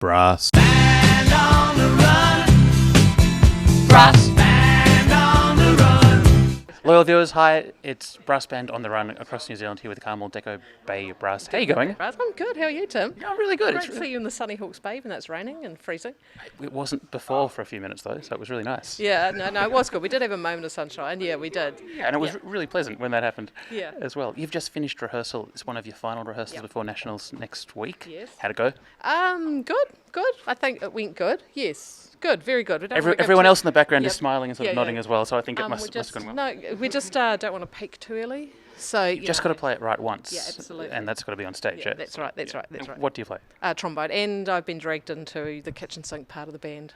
Brass. Band on the run. Brass band on the run. Loyal viewers, hi, it's Brassbanned on the run across New Zealand here with Carmel, Deco, Bay, Brass. How you going? I'm good. How are you, Tim? Yeah, I'm really good. Great to see you in the sunny Hawke's Bay when it's raining and freezing. It wasn't before for a few minutes though, so it was really nice. Yeah, no, it was good. We did have a moment of sunshine. Yeah, we did. Yeah, and it was really pleasant when that happened Yeah. as well. You've just finished rehearsal. It's one of your final rehearsals before Nationals next week. Yes. How'd it go? Good. I think it went good. Yes, good, very good. We don't wanna go Everyone too- else in the background is Yep. smiling and sort of Yeah, nodding yeah. as well, so I think it must we have gone well. No, we just don't want to peak too early. So You've just got to play it right once. Yeah, absolutely. And that's got to be on stage. Yeah, that's right. That's And right. What do you play? Trombone, and I've been dragged into the kitchen sink part of the band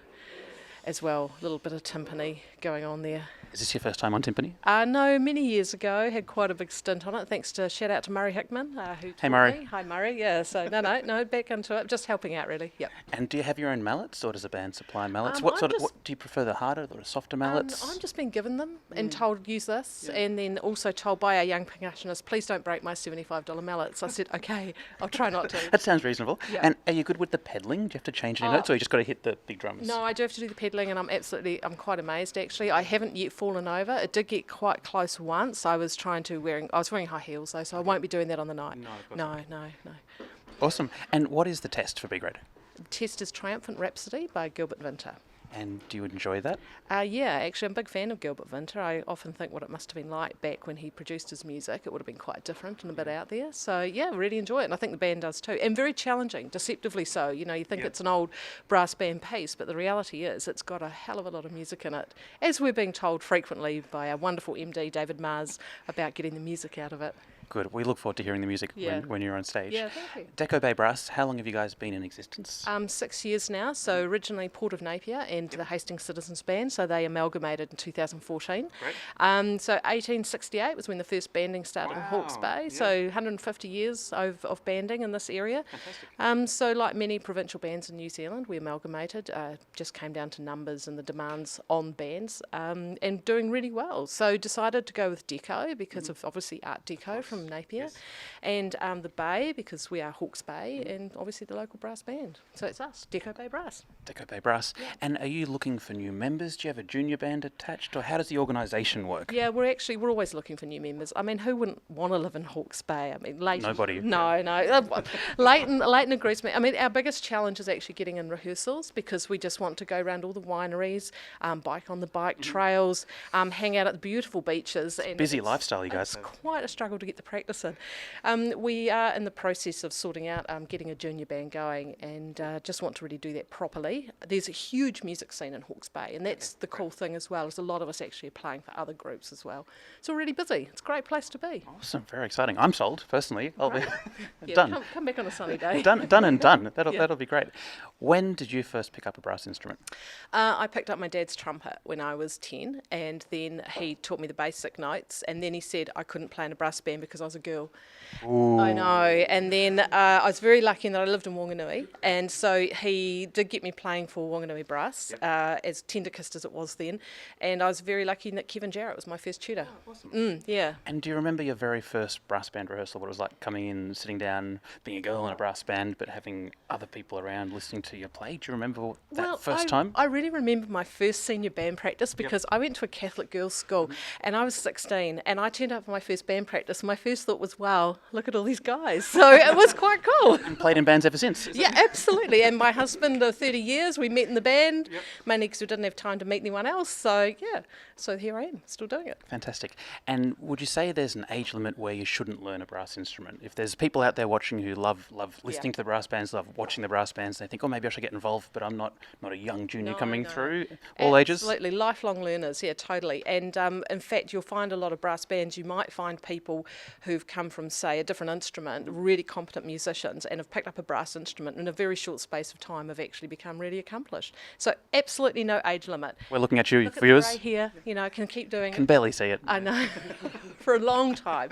as well. A little bit of timpani going on there. Is this your first time on timpani? No, many years ago, had quite a big stint on it. Thanks to shout out to Murray Hickman, who taught Murray. me. Hi Murray. Yeah. So no, back into it, just helping out really. Yep. And do you have your own mallets, or does the band supply mallets? I'm What do you prefer, the harder or the softer mallets? I've just been given them and told use this, and then also told by our young percussionist, please don't break my $75 mallets. I said, okay, I'll try not to. That sounds reasonable. Yeah. And are you good with the pedalling? Do you have to change any notes, or you just got to hit the big drums? No, I do have to do the pedalling, and I'm quite amazed actually. I haven't yet fallen over. It did get quite close once. I was wearing high heels though, so I won't be doing that on the night. No, of course No. Awesome. And what is the test for B grade? The test is Triumphant Rhapsody by Gilbert Vinter. And do you enjoy that? Yeah, actually, I'm a big fan of Gilbert Vinter. I often think what it must have been like back when he produced his music. It would have been quite different and a bit out there. So, yeah, really enjoy it. And I think the band does too. And very challenging, deceptively so. You know, you think it's an old brass band piece, but the reality is it's got a hell of a lot of music in it, as we're being told frequently by our wonderful MD, David Mars, about getting the music out of it. Good. We look forward to hearing the music Yeah. when you're on stage. Yeah, thank you. Deco Bay Brass, how long have you guys been in existence? 6 years now. So originally Port of Napier and the Hastings Citizens Band, so they amalgamated in 2014. Great. So 1868 was when the first banding started in Hawke's Bay. So 150 years of banding in this area. Fantastic. So like many provincial bands in New Zealand, we amalgamated. Just came down to numbers and the demands on bands, and doing really well. So decided to go with Deco because of obviously Art Deco from Napier, and the Bay because we are Hawke's Bay, and obviously the local brass band. So it's us, Deco Bay Brass. Deco Bay Brass. And are you looking for new members? Do you have a junior band attached, or how does the organisation work? Yeah, we're always looking for new members. I mean, who wouldn't want to live in Hawke's Bay? I mean, Leighton. Nobody. No. Leighton agrees with me. I mean, our biggest challenge is actually getting in rehearsals because we just want to go around all the wineries, bike on the bike trails, hang out at the beautiful beaches. And Busy lifestyle, you guys. It's quite a struggle to get the practice in. We are in the process of sorting out getting a junior band going, and just want to really do that properly. There's a huge music scene in Hawke's Bay, and that's the cool thing as well, is a lot of us actually are playing for other groups as well. So we're really busy. It's a great place to be. Awesome. Very exciting. I'm sold, personally. I'll be Yeah, done. Come back on a sunny day. Done and done. That'll be great. When did you first pick up a brass instrument? I picked up my dad's trumpet when I was 10, and then he taught me the basic notes, and then he said I couldn't play in a brass band because I was a girl. Ooh. I know, and then I was very lucky in that I lived in Wanganui, and so he did get me playing for Wanganui Brass, as tenderkissed as it was then, and I was very lucky in that Kevin Jarrett was my first tutor. Oh, awesome. Yeah. And do you remember your very first brass band rehearsal? What it was like coming in, sitting down, being a girl in a brass band, but having other people around listening to you play? Do you remember that first time? I really remember my first senior band practice because I went to a Catholic girls' school and I was 16, and I turned up for my first band practice. My first thought was, wow, look at all these guys. So it was quite cool. And played in bands ever since? Yeah, absolutely. And my husband, 30 years, we met in the band, mainly because we didn't have time to meet anyone else. So, yeah, so here I am, still doing it. Fantastic. And would you say there's an age limit where you shouldn't learn a brass instrument? If there's people out there watching who love listening to the brass bands, love watching the brass bands, they think, oh, maybe I should get involved, but I'm not a young junior coming through, all ages? Absolutely, lifelong learners, yeah, totally. And in fact, you'll find a lot of brass bands, you might find people who've come from, say, a different instrument, really competent musicians, and have picked up a brass instrument in a very short space of time have actually become really accomplished. So absolutely no age limit. We're looking at you, Look viewers. at the grey here, you know, can keep doing Can it. barely see it. I know, for a long time.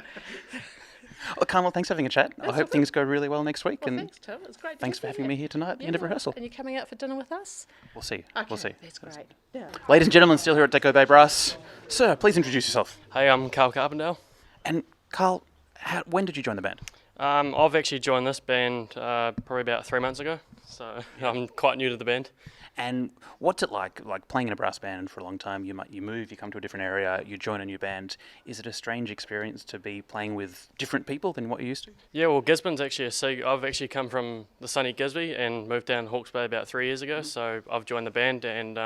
Well, Carmel, thanks for having a chat. I hope things go really well next week. Well, and thanks, Tim. It's great to thanks for hear having from me you. here tonight at the end of rehearsal. And you're coming out for dinner with us? We'll see. Okay, We'll see. that's great. Yeah. Ladies and gentlemen, still here at Deco Bay Brass. Sir, please introduce yourself. Hey, I'm Carl Carbondale. And Carl, when did you join the band? I've actually joined this band probably about 3 months ago, so I'm quite new to the band. And what's it like playing in a brass band for a long time? You move, you come to a different area, you join a new band. Is it a strange experience to be playing with different people than what you used to? Yeah, well, Gisborne's actually I've actually come from the sunny Gisby and moved down to Hawke's Bay about 3 years ago. So I've joined the band, and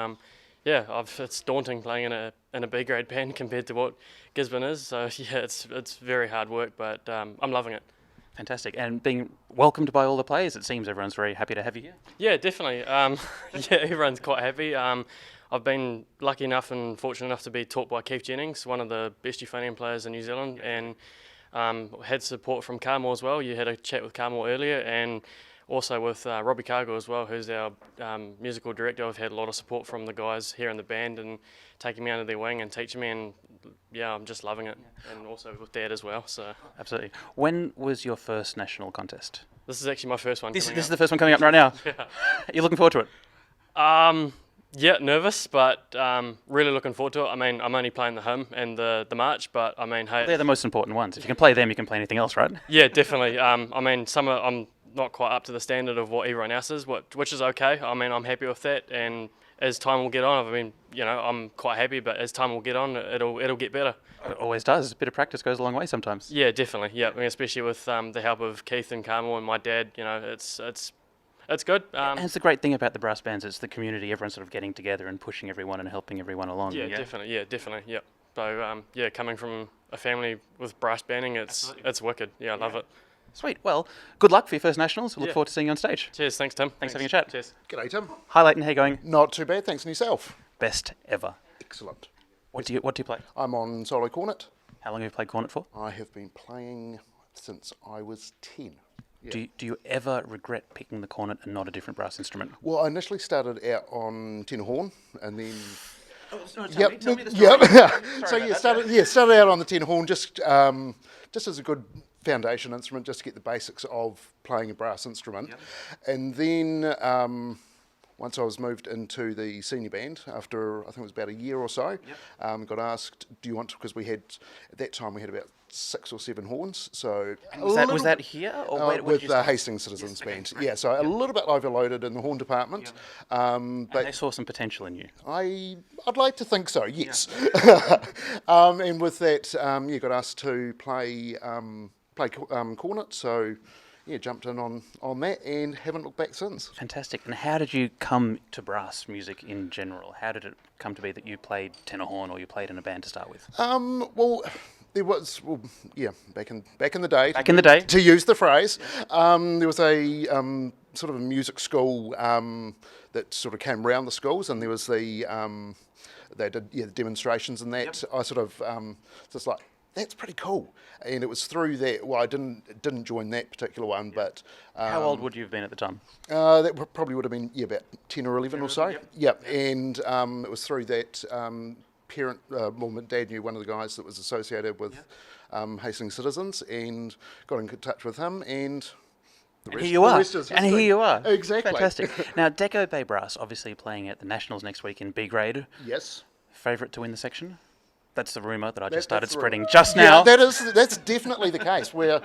it's daunting playing in a B grade band compared to what Gisborne is. So yeah, it's very hard work, but I'm loving it. Fantastic. And being welcomed by all the players, it seems everyone's very happy to have you here. Yeah, definitely. Yeah, everyone's quite happy. I've been lucky enough and fortunate enough to be taught by Keith Jennings, one of the best euphonium players in New Zealand, and had support from Carmel as well. You had a chat with Carmel earlier, and also with Robbie Cargill as well, who's our musical director. I've had a lot of support from the guys here in the band and taking me under their wing and teaching me, and yeah, I'm just loving it. And also with Dad as well. So Absolutely. When was your first national contest? this is actually my first one. This coming is up. the first one coming up right now. Yeah. Are you looking forward to it? Yeah, nervous, but really looking forward to it. I mean, I'm only playing the hymn and the march, but I mean, hey, They're the most important ones. If you can play them, you can play anything else, right? yeah, definitely. I mean, I'm not quite up to the standard of what everyone else is, which is okay. I mean, I'm happy with that, and as time will get on, I mean, I'm quite happy, but as time will get on, it'll get better. It always does. A bit of practice goes a long way sometimes. Yeah, definitely. Yeah, I mean, especially with the help of Keith and Carmel and my dad. It's good. And it's the great thing about the brass bands, it's the community, everyone sort of getting together and pushing everyone and helping everyone along. Yeah, definitely. Yeah, definitely. Yeah. So coming from a family with brass banding, it's wicked. Yeah, I love it. Sweet. Well, good luck for your first nationals. We'll look Yeah. forward to seeing you on stage. Cheers. Thanks, Tim. Thanks for having a chat. Cheers. G'day, Tim. Hi, Leighton. How you going? Not too bad, thanks, and yourself? Best ever. Excellent. What do you play? I'm on solo cornet. How long have you played cornet for? I have been playing since I was 10. Yeah. Do you ever regret picking the cornet and not a different brass instrument? Well, I initially started out on tenor horn, and then Tell yep, me the story. yep. Sorry about started out on the tenor horn just as a good foundation instrument, just to get the basics of playing a brass instrument, and then. Once I was moved into the senior band after I think it was about a year or so, got asked, "Do you want to?" Because we had at that time we had about 6 or 7 horns. So Was that here or where did with you the start? Hastings Citizens Yes, okay, Band? right. Yeah, so a little bit overloaded in the horn department, And they but saw some potential in you. I'd like to think so. Yes, and with that, got asked to play cornet. So. Yeah, jumped in on that and haven't looked back since. Fantastic. And how did you come to brass music in general? How did it come to be that you played tenor horn or you played in a band to start with? Well, there was back in the day. Back in the day. To use the phrase, there was a sort of a music school that sort of came around the schools, and there was they did the demonstrations and that. I sort of just like. That's pretty cool, and it was through that. Well, I didn't join that particular one, but How old would you have been at the time? that probably would have been about 10 or 11 or so. Yep. And it was through that my dad knew one of the guys that was associated with Hastings Citizens, and got in touch with him, and And here you are. history. And here you are. Exactly. Fantastic. Now, Deco Bay Brass obviously playing at the Nationals next week in B grade. Yes. Favourite to win the section? That's the rumour that I just That's started the spreading rumour. just now. That's definitely the case. We're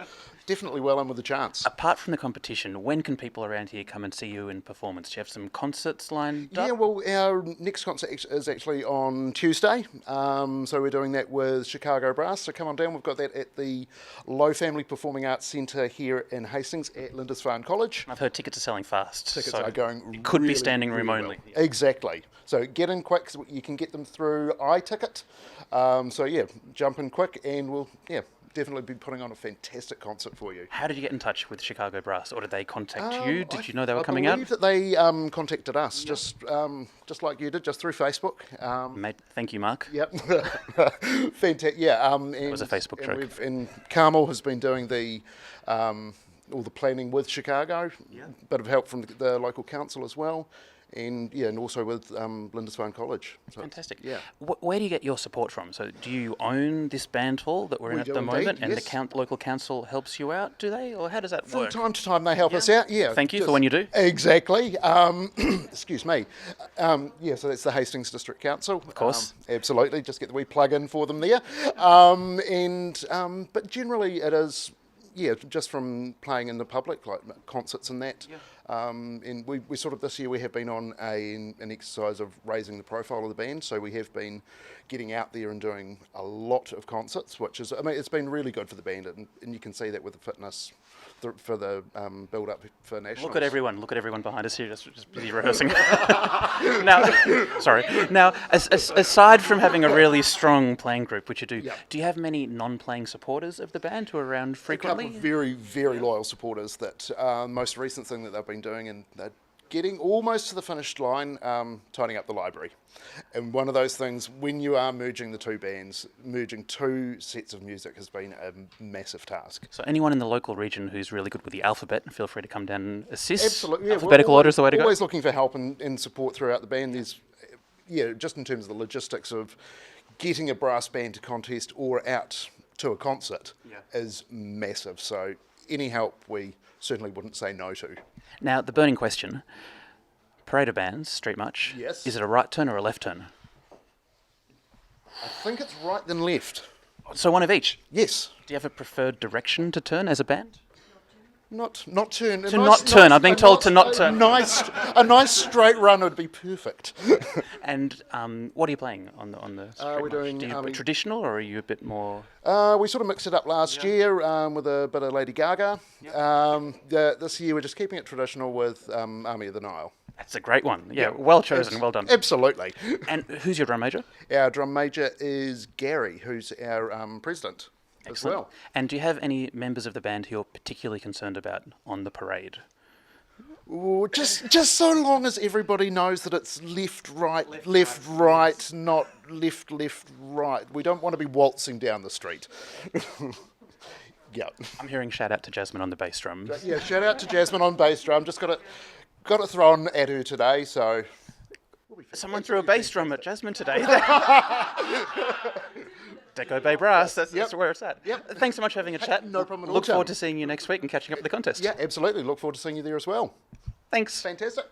definitely well in with a chance. Apart from the competition, when can people around here come and see you in performance? Do you have some concerts lined up? Yeah, well, our next concert is actually on Tuesday. So we're doing that with Chicago Brass. So come on down. We've got that at the Low Family Performing Arts Centre here in Hastings at Lindisfarne College. I've heard tickets are selling fast. Tickets so are going it could be really, standing room really only. well. Exactly. So get in quick. So you can get them through iTicket. Jump in quick, and we'll definitely be putting on a fantastic concert for you. How did you get in touch with Chicago Brass, or did they contact you? Did you know they were coming I out? believe that they contacted us, just like you did, just through Facebook. Mate, thank you, Mark. Yep. Fantastic. Yeah. It was a Facebook joke. And Carmel has been doing the all the planning with Chicago. Bit of help from the local council as well. And also with Lindisfarne College. So, Fantastic. Yeah. Where do you get your support from? So, do you own this band hall that we're in We at do the indeed, moment, and yes. the local council helps you out? Do they, or how does that From work? time to time, they help us out. Yeah. Thank you for when you do. Exactly. Excuse me. So that's the Hastings District Council. Of course. Absolutely. Just get the wee plug in for them there. But generally, it is. yeah, just from playing in the public, like concerts and that. And we sort of, this year we have been on an exercise of raising the profile of the band, so we have been getting out there and doing a lot of concerts, which is, I mean, it's been really good for the band, and you can see that with the fitness for the build-up for nationals. Look at everyone behind us here, just busy rehearsing. Now, sorry. Now, aside from having a really strong playing group, which you do, do you have many non-playing supporters of the band who are around frequently? A couple of very, very loyal supporters that most recent thing that they've been doing, and they're getting almost to the finish line, tidying up the library. And one of those things, when you are merging the two bands, merging two sets of music has been a massive task. So anyone in the local region who's really good with the alphabet, feel free to come down and assist. Absolutely. Yeah, Alphabetical order is the way to go. Always looking for help and support throughout the band. There's, yeah, just in terms of the logistics of getting a brass band to contest or out to a concert is massive. So any help we certainly wouldn't say no to. Now, the burning question, parade of bands, street march, Yes. is it a right turn or a left turn? I think it's right then left. So one of each. Yes. Do you have a preferred direction to turn as a band? Not turn. To not turn. I'm being told to not turn. A nice straight run would be perfect. And what are you playing on the street we're march? doing, Do you traditional, or are you a bit more... We sort of mixed it up last year with a bit of Lady Gaga. This year we're just keeping it traditional with Army of the Nile. That's a great one. Yeah, well chosen, well done. Absolutely. And who's your drum major? Our drum major is Gary, who's our president as well. And do you have any members of the band who you're particularly concerned about on the parade? Ooh, just so long as everybody knows that it's left, right, not left, right. We don't want to be waltzing down the street. Yeah. I'm hearing shout out to Jasmine on the bass drum. Yeah, shout out to Jasmine on bass drum. Just got it thrown at her today, so... Someone threw a bass drum at Jasmine today. Deco Bay Brass, that's where it's at. Yep. Thanks so much for having a chat. No problem at all, Look forward Tim. to seeing you next week and catching up with the contest. Yeah, absolutely. Look forward to seeing you there as well. Thanks. Fantastic.